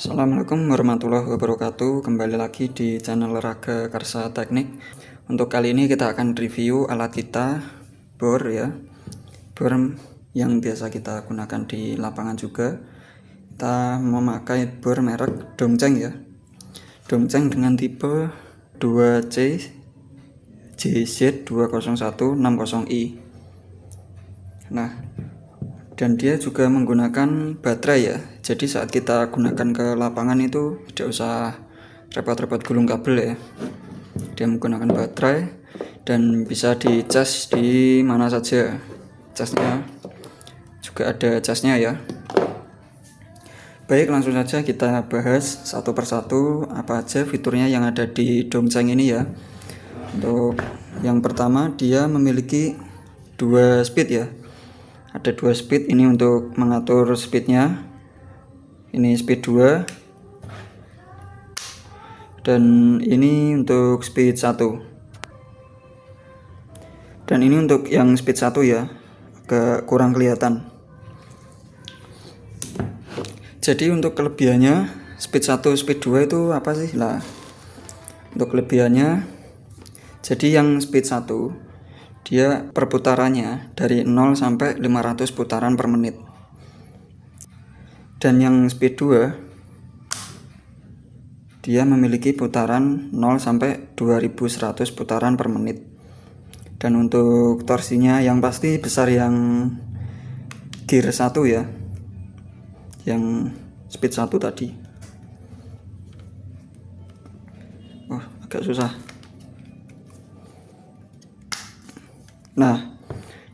Assalamualaikum warahmatullahi wabarakatuh. Kembali lagi di channel Raga Karsa Teknik. Untuk kali ini kita akan review alat kita, bor ya. Bor yang biasa kita gunakan di lapangan juga. Kita memakai bor merek Dongcheng ya. Dongcheng dengan tipe 2C JZ20160i. Nah, dan dia juga menggunakan baterai ya. Jadi saat kita gunakan ke lapangan itu tidak usah repot-repot gulung kabel ya. Dia menggunakan baterai dan bisa dicas di mana saja. Casnya juga ada casnya ya. Baik, langsung saja kita bahas satu persatu apa aja fiturnya yang ada di Dongcheng ini ya. Untuk yang pertama, dia memiliki 2 speed ya. Ada 2 speed, ini untuk mengatur speednya. Ini speed 2 dan ini untuk speed 1. Dan ini untuk yang speed 1 ya, agak kurang kelihatan. Jadi untuk kelebihannya speed 1 speed 2 itu apa sih? Lah, untuk kelebihannya, jadi yang speed 1 dia perputarannya dari 0 sampai 500 putaran per menit. Dan yang speed 2 dia memiliki putaran 0 sampai 2100 putaran per menit. Dan untuk torsinya yang pasti besar yang gear 1 ya. Yang speed 1 tadi. Oh, agak susah. Nah,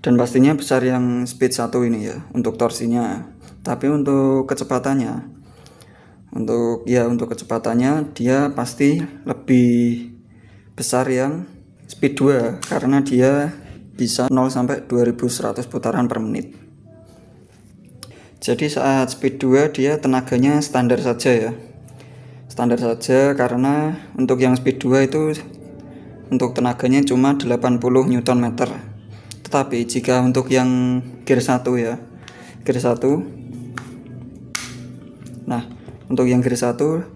dan pastinya besar yang speed 1 ini ya untuk torsinya. Tapi untuk kecepatannya, untuk kecepatannya dia pasti lebih besar yang speed 2 karena dia bisa 0 sampai 2100 putaran per menit. Jadi saat speed 2 dia tenaganya standar saja ya. Standar saja karena untuk yang speed 2 itu untuk tenaganya cuma 80 Nm. Tetapi jika untuk yang gear 1 ya, gear 1, nah untuk yang gear 1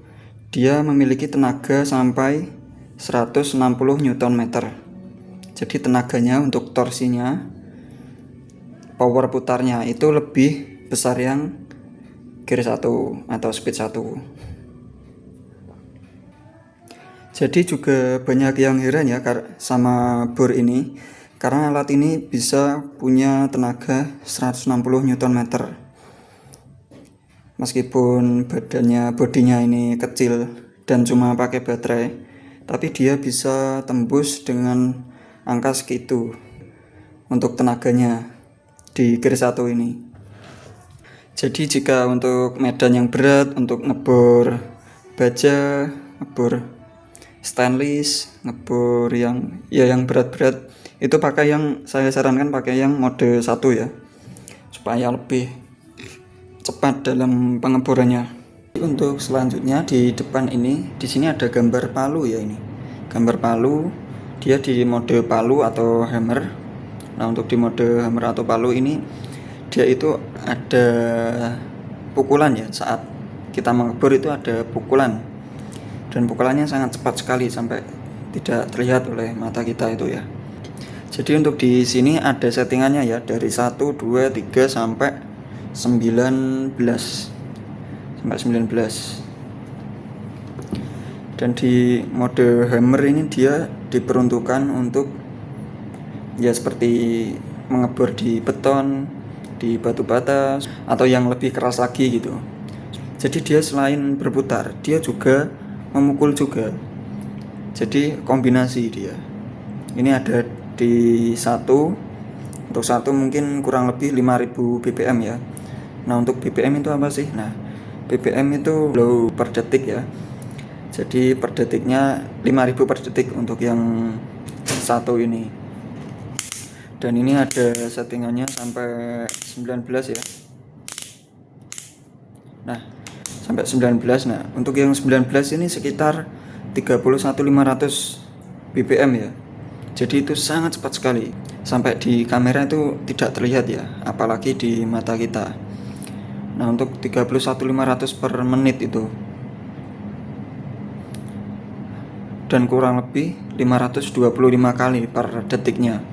dia memiliki tenaga sampai 160 Nm. Jadi tenaganya untuk torsinya, power putarnya itu lebih besar yang gear 1 atau speed 1. Jadi juga banyak yang heran ya sama bor ini, karena alat ini bisa punya tenaga 160 Nm. Meskipun bodinya ini kecil dan cuma pakai baterai, tapi dia bisa tembus dengan angka segitu untuk tenaganya di gear 1 ini. Jadi jika untuk medan yang berat, untuk ngebor baja, ngebor stainless, ngebor yang berat-berat, itu saya sarankan pakai yang mode 1 ya, supaya lebih cepat dalam pengeborannya. Untuk selanjutnya di depan ini, di sini ada gambar palu ya, ini gambar palu, dia di mode palu atau hammer. Nah, untuk di mode hammer atau palu ini dia itu ada pukulan ya, saat kita mengebor itu ada pukulan, dan pukulannya sangat cepat sekali sampai tidak terlihat oleh mata kita itu ya. Jadi untuk di sini ada settingannya ya, dari 1, 2, 3 sampai 19. Dan di mode hammer ini dia diperuntukkan untuk ya seperti mengebor di beton, di batu bata, atau yang lebih keras lagi gitu. Jadi dia selain berputar, dia juga memukul juga. Jadi kombinasi dia. Ini ada di 1, untuk 1 mungkin kurang lebih 5000 BPM ya. Nah, untuk BPM itu apa sih? Nah, BPM itu blow per detik ya. Jadi per detiknya 5000 per detik untuk yang 1 ini. Dan ini ada settingannya sampai 19 ya. Nah, sampai 19. Nah, untuk yang 19 ini sekitar 31.500 BPM ya. Jadi itu sangat cepat sekali. Sampai di kamera itu tidak terlihat ya, apalagi di mata kita. Nah untuk 31.500 per menit itu, dan kurang lebih 525 kali per detiknya,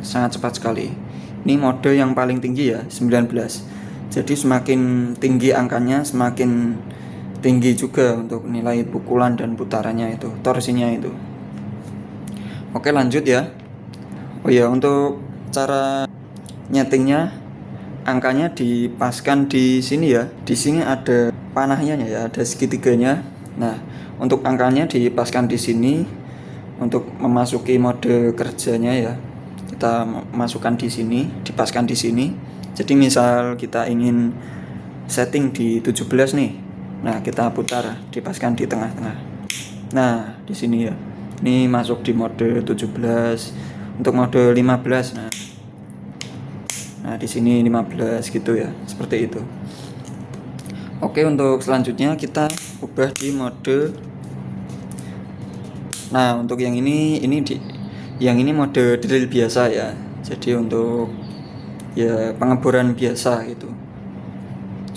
sangat cepat sekali. Ini mode yang paling tinggi ya, 19. Jadi semakin tinggi angkanya, semakin tinggi juga untuk nilai pukulan dan putarannya itu, torsinya itu. Oke, lanjut ya. Oh ya, untuk cara nyetingnya, angkanya dipaskan di sini ya. Di sini ada panahnya ya, ada segitiganya. Nah, untuk angkanya dipaskan di sini untuk memasuki mode kerjanya ya. Kita masukkan di sini, dipaskan di sini. Jadi misal kita ingin setting di 17 nih. Nah, kita putar, dipaskan di tengah-tengah. Nah, di sini ya. Ini masuk di mode 17. Untuk mode 15. Nah, di sini 15 gitu ya. Seperti itu. Oke, untuk selanjutnya kita ubah di mode. Nah, untuk yang ini mode drill biasa ya. Jadi untuk ya pengeboran biasa gitu.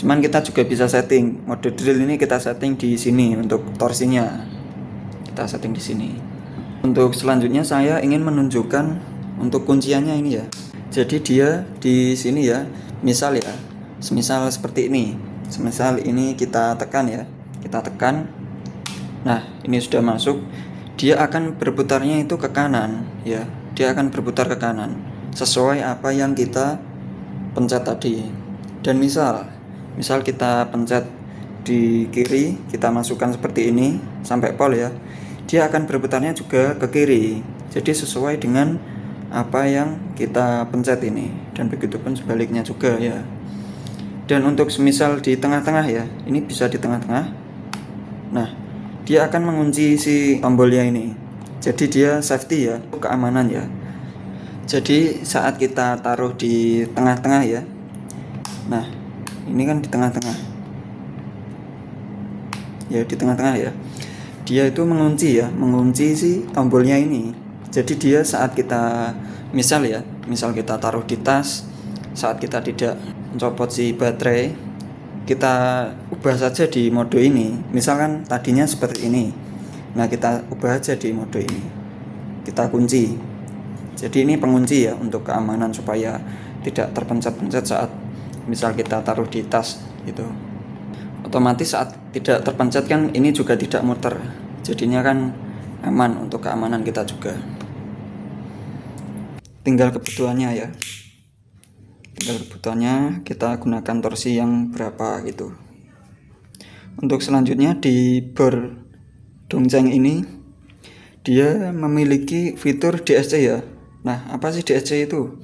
Cuman kita juga bisa setting mode drill ini, kita setting di sini untuk torsinya. Kita setting di sini. Untuk selanjutnya saya ingin menunjukkan untuk kunciannya ini ya. Jadi dia di sini ya. Misal ya, semisal seperti ini. Semisal ini kita tekan ya. Kita tekan. Nah, ini sudah masuk. Dia akan berputarnya itu ke kanan ya. Dia akan berputar ke kanan sesuai apa yang kita pencet tadi. Dan misal kita pencet di kiri, kita masukkan seperti ini sampai pol ya, dia akan berputarnya juga ke kiri. Jadi sesuai dengan apa yang kita pencet ini, dan begitu pun sebaliknya juga ya. Dan untuk semisal di tengah-tengah ya, ini bisa di tengah-tengah. Nah, dia akan mengunci si tombolnya ini. Jadi dia safety ya, keamanan ya. Jadi saat kita taruh di tengah-tengah ya. Nah, ini kan di tengah-tengah. Ya, di tengah-tengah ya. Dia itu mengunci si tombolnya ini. Jadi dia saat kita misal kita taruh di tas, saat kita tidak mencopot si baterai, kita ubah saja di mode ini. Misalkan tadinya seperti ini. Nah, kita ubah aja di mode ini. Kita kunci. Jadi ini pengunci ya untuk keamanan supaya tidak terpencet-pencet saat misal kita taruh di tas gitu. Otomatis saat tidak terpencet kan ini juga tidak muter. Jadinya kan aman untuk keamanan kita juga. Tinggal kebutuhannya ya. Tinggal kebutuhannya kita gunakan torsi yang berapa gitu. Untuk selanjutnya di bor Dongcheng ini dia memiliki fitur DSC ya. Nah, apa sih DSC itu?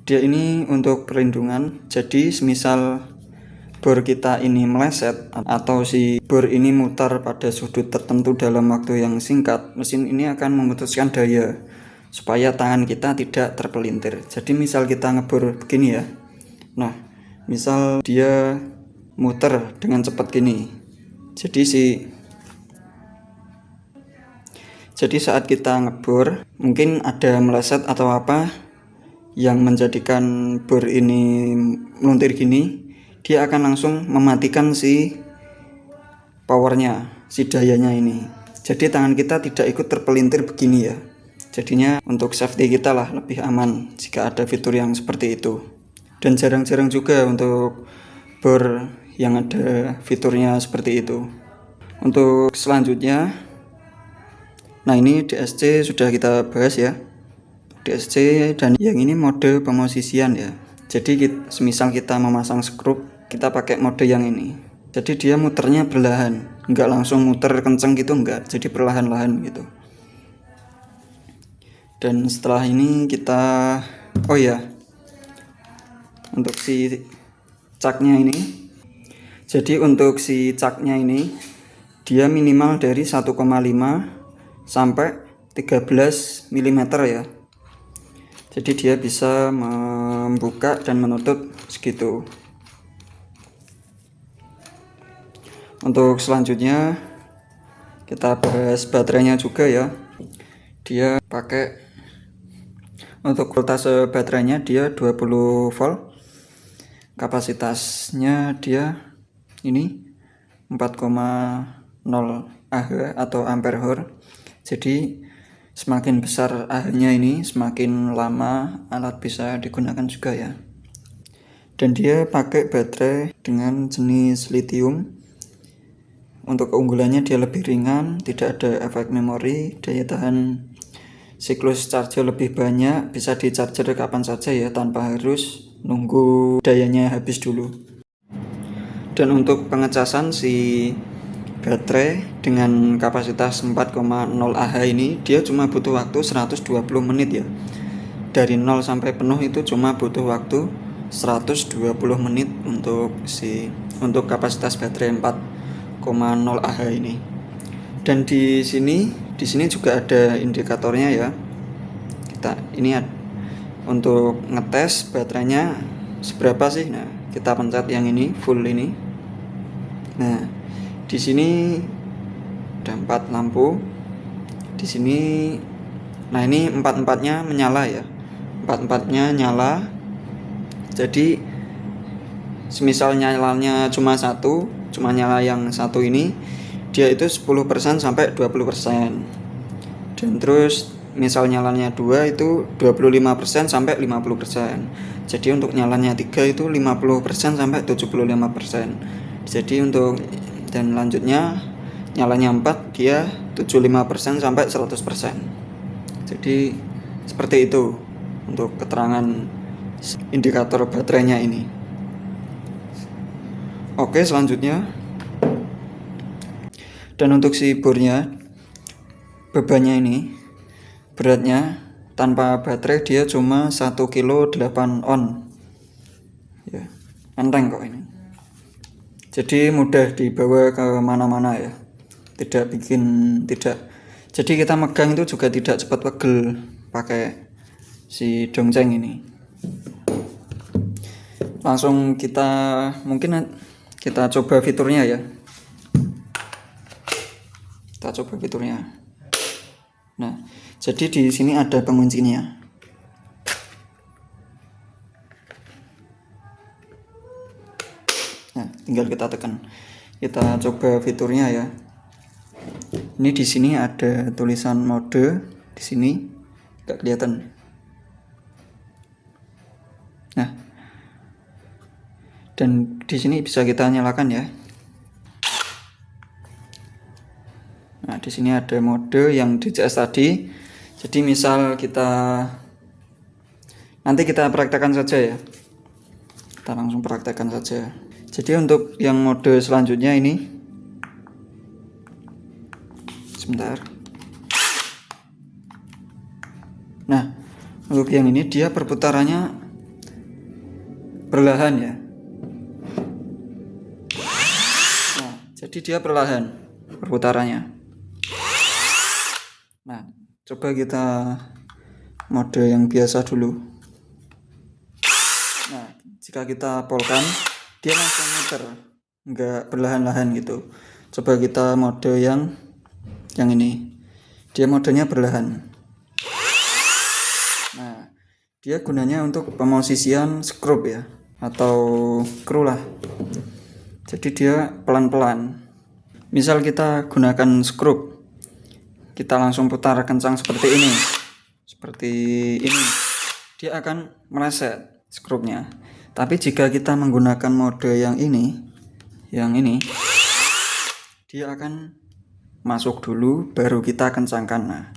Dia ini untuk perlindungan. Jadi semisal bor kita ini meleset atau si bor ini mutar pada sudut tertentu dalam waktu yang singkat, mesin ini akan memutuskan daya supaya tangan kita tidak terpelintir. Jadi misal kita ngebor begini ya. Nah, misal dia muter dengan cepat gini. Jadi saat kita ngebor mungkin ada meleset atau apa yang menjadikan bor ini meluntir gini, dia akan langsung mematikan si powernya, si dayanya ini. Jadi tangan kita tidak ikut terpelintir begini ya. Jadinya untuk safety kita lah lebih aman jika ada fitur yang seperti itu. Dan jarang-jarang juga untuk bor yang ada fiturnya seperti itu. Untuk selanjutnya, nah ini DSC sudah kita bahas ya. DSC, dan yang ini mode pemosisian ya. Jadi semisal kita memasang skrup, kita pakai mode yang ini. Jadi dia muternya perlahan, enggak langsung muter kenceng gitu, enggak. Jadi perlahan-lahan gitu. Dan setelah ini kita untuk si caknya ini. Jadi untuk si caknya ini dia minimal dari 1,5 sampai 13 mm ya. Jadi dia bisa membuka dan menutup segitu. Untuk selanjutnya kita bahas baterainya juga ya. Dia pakai untuk voltase baterainya dia 20 volt. kapasitasnya dia ini 4,0 Ah atau ampere hour. Jadi semakin besar Ah-nya ini, semakin lama alat bisa digunakan juga ya. Dan dia pakai baterai dengan jenis lithium. Untuk keunggulannya dia lebih ringan, tidak ada efek memori, daya tahan siklus charger lebih banyak, bisa di charger kapan saja ya, tanpa harus nunggu dayanya habis dulu. Dan untuk pengecasan si baterai dengan kapasitas 4,0 Ah ini, dia cuma butuh waktu 120 menit ya. Dari 0 sampai penuh itu cuma butuh waktu 120 menit untuk kapasitas baterai 4,0 Ah ini. Dan di sini juga ada indikatornya ya. Untuk ngetes baterainya seberapa sih. Nah, kita pencet yang ini, full ini. Nah, di sini ada 4 lampu. Di sini, nah ini 4-4-nya menyala ya. 4-4-nya nyala. Jadi semisal nyalanya cuma nyala yang satu ini, dia itu 10% sampai 20%. Dan terus misal nyalanya 2 itu 25% sampai 50%. Jadi untuk nyalanya 3 itu 50% sampai 75%. Jadi dan lanjutnya nyalanya 4 dia 75% sampai 100%. Jadi seperti itu untuk keterangan indikator baterainya ini. Oke, selanjutnya. Dan untuk si bornya, bebannya ini, beratnya tanpa baterai dia cuma 1 kilo 8 on ya, enteng kok ini. Jadi mudah dibawa ke mana-mana ya, jadi kita megang itu juga tidak cepat pegel pakai si Dongzeng ini. Langsung kita coba fiturnya ya. Kita coba fiturnya. Nah, jadi di sini ada penguncinya. Nah, tinggal kita tekan. Kita coba fiturnya ya. Ini di sini ada tulisan mode di sini, nggak kelihatan. Nah, dan di sini bisa kita nyalakan ya. Nah, di sini ada mode yang DCS tadi. Jadi misal nanti kita praktekkan saja ya. Kita langsung praktekkan saja. Jadi untuk yang mode selanjutnya ini, sebentar. Nah, untuk yang ini dia perputarannya perlahan ya. Nah, jadi dia perlahan perputarannya. Nah, coba kita mode yang biasa dulu. Nah, jika kita polkan, dia langsung muter, nggak perlahan-lahan gitu. Coba kita mode yang ini, dia modenya perlahan. Nah, dia gunanya untuk pemosisian skrup ya, atau kru lah. Jadi dia pelan-pelan. Misal kita gunakan skrup, kita langsung putar kencang seperti ini, dia akan meleset skrupnya. Tapi jika kita menggunakan mode yang ini, dia akan masuk dulu baru kita kencangkan. Nah,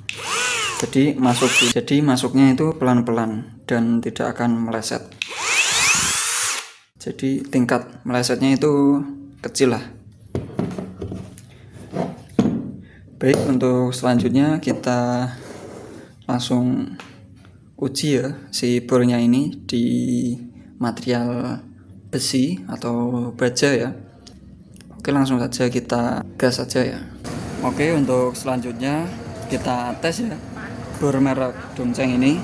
jadi masuknya itu pelan-pelan dan tidak akan meleset. Jadi tingkat melesetnya itu kecil lah. Baik, untuk selanjutnya kita langsung uji ya si bornya ini di material besi atau baja ya. Oke, langsung saja kita gas saja ya. Oke, untuk selanjutnya kita tes ya bor merek Dongzeng ini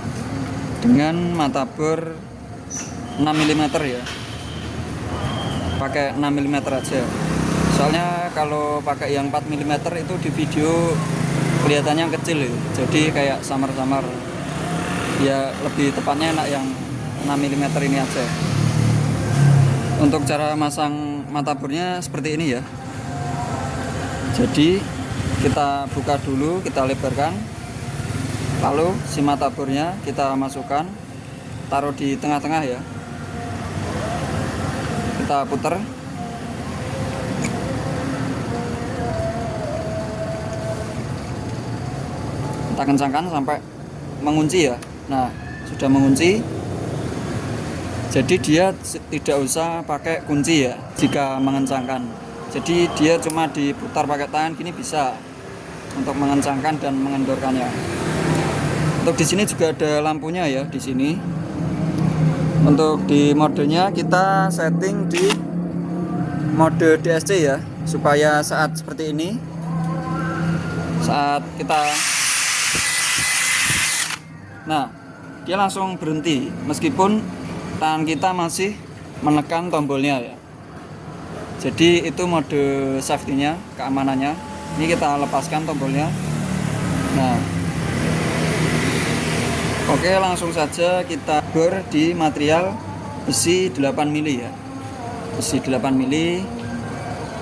dengan mata bor 6 mm ya. Pakai 6 mm aja. Soalnya kalau pakai yang 4 mm itu di video kelihatannya kecil ya. Jadi kayak samar-samar. Ya lebih tepatnya enak yang 6 mm ini aja. Untuk cara masang matabornya seperti ini ya. Jadi kita buka dulu, kita lebarkan, lalu si matabornya kita masukkan, taruh di tengah-tengah ya, kita putar, kita kencangkan sampai mengunci ya. Nah, sudah mengunci, jadi dia tidak usah pakai kunci ya jika mengencangkan. Jadi dia cuma diputar pakai tangan gini bisa untuk mengencangkan dan mengendorkannya. Untuk di sini juga ada lampunya ya di sini. Untuk di modenya kita setting di mode DSC ya, supaya saat seperti ini, saat kita, nah dia langsung berhenti meskipun tangan kita masih menekan tombolnya ya. Jadi itu mode safety-nya, keamanannya. Ini kita lepaskan tombolnya. Nah, oke, langsung saja kita bor di material besi 8 mili ya. Besi 8 mili.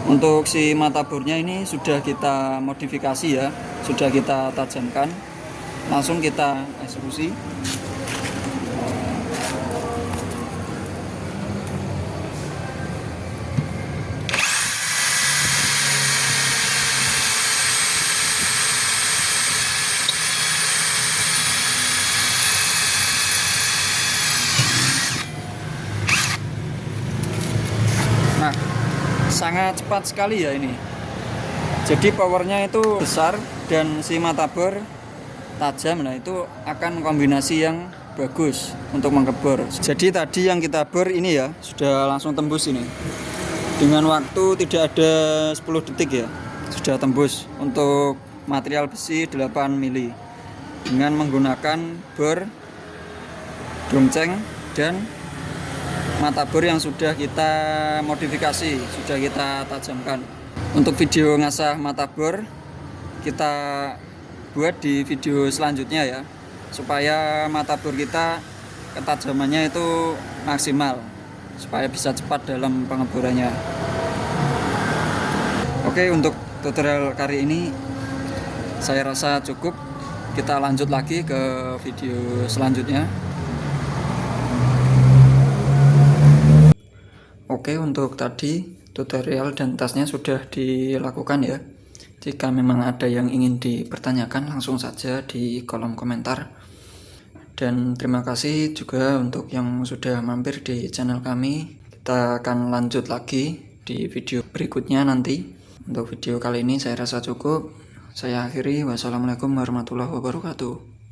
Untuk si mata bornya ini sudah kita modifikasi ya, sudah kita tajamkan. Langsung kita eksekusi. Nah, sangat cepat sekali ya ini. Jadi powernya itu besar dan si mata bor tajam. Nah, itu akan kombinasi yang bagus untuk mengebor. Jadi tadi yang kita bor ini ya sudah langsung tembus ini. Dengan waktu tidak ada 10 detik ya, sudah tembus untuk material besi 8 mili dengan menggunakan bor domceng dan mata bor yang sudah kita modifikasi, sudah kita tajamkan. Untuk video ngasah mata bor kita buat di video selanjutnya ya, supaya mata bor kita ketajamannya itu maksimal, supaya bisa cepat dalam pengeborannya. Oke, untuk tutorial kali ini saya rasa cukup. Kita lanjut lagi ke video selanjutnya. Oke, untuk tadi tutorial dan tasnya sudah dilakukan ya. Jika memang ada yang ingin dipertanyakan, langsung saja di kolom komentar. Dan terima kasih juga untuk yang sudah mampir di channel kami. Kita akan lanjut lagi di video berikutnya nanti. Untuk video kali ini saya rasa cukup. Saya akhiri. Wassalamualaikum warahmatullahi wabarakatuh.